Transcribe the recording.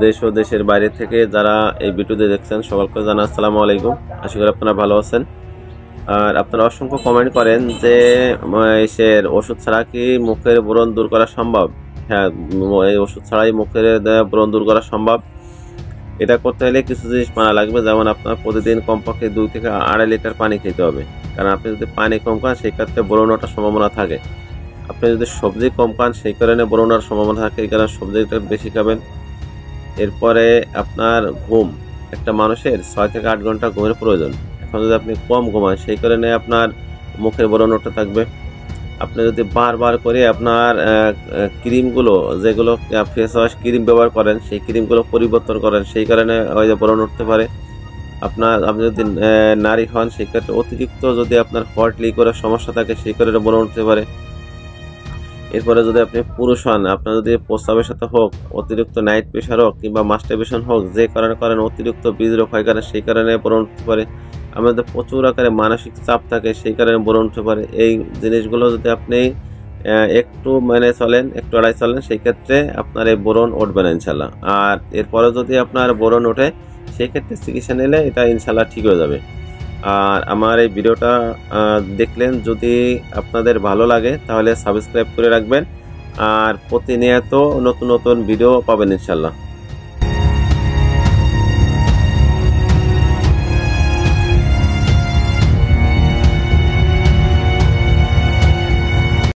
দেশ ও দেশের বাইরে থেকে যারা এই ভিডিওতে দেখছেন সকলকে জানাই আসসালামু আলাইকুম। আশা করি আপনারা ভালো আছেন। আর আপনারা অসংখ্য কমেন্ট করেন যে এর ওষুধ ছাড়া কি মুখের ব্রণ দূর করা সম্ভব? হ্যাঁ, এই ওষুধ ছাড়াই মুখের ব্রণ দূর করা সম্ভব। এটা করতে হলে কিছু জিনিস মানা লাগবে, যেমন আপনার প্রতিদিন কমপক্ষে 2 থেকে 2.5 লিটার পানি খেতে হবে। কারণ আপনি যদি পানি কম খান সেই ক্ষেত্রে ব্রণ ওঠার সম্ভাবনা থাকে। আপনি যদি সবজি কম খান সেই কারণে ব্রণ ওঠার সম্ভাবনা থাকে, এই কারণে সবজিটা বেশি খাবেন। এরপরে আপনার ঘুম, একটা মানুষের 6 থেকে 8 ঘন্টা ঘুমের প্রয়োজন। এখন যদি আপনি কম ঘুমান সেই কারণে আপনার মুখের ব্রণ উঠতে থাকবে। আপনি যদি বারবার করে আপনার ক্রিমগুলো, যেগুলো ফেস ওয়াশ ক্রিম ব্যবহার করেন সেই ক্রিমগুলো পরিবর্তন করেন, সেই কারণে ওই যে ব্রণ উঠতে পারে। আপনি যদি নারী হন সেই ক্ষেত্রে অতিরিক্ত যদি আপনার হট লিকোরের সমস্যা থাকে সেই কারণে ব্রণ উঠতে পারে। এরপরে যদি আপনি পুরুষ হন, আপনার যদি প্রস্রাবের সাথে হোক, অতিরিক্ত নাইট প্রেশার হোক কিংবা মাস্টারবেশন হোক, যে কারণে করেন অতিরিক্ত বীজরোগ হয় কারণে সেই কারণে ব্রণ উঠতে পারে। আমাদের প্রচুর আকারে মানসিক চাপ থাকে সেই কারণে ব্রণ উঠতে পারে। এই জিনিসগুলো যদি আপনি একটু মেনে চলেন, একটু এড়াই চলেন, সেই ক্ষেত্রে আপনার এই ব্রণ উঠবে না ইনশাল্লাহ। আর এরপরে যদি আপনার ব্রণ ওঠে সেই ক্ষেত্রে চিকিৎসা নিলে এটা ইনশাল্লাহ ঠিক হয়ে যাবে। আর আমার এই ভিডিওটা দেখলেন, যদি আপনাদের ভালো লাগে তাহলে সাবস্ক্রাইব করে রাখবেন, আর প্রতিনিয়ত নতুন নতুন ভিডিও পাবেন ইনশাল্লাহ।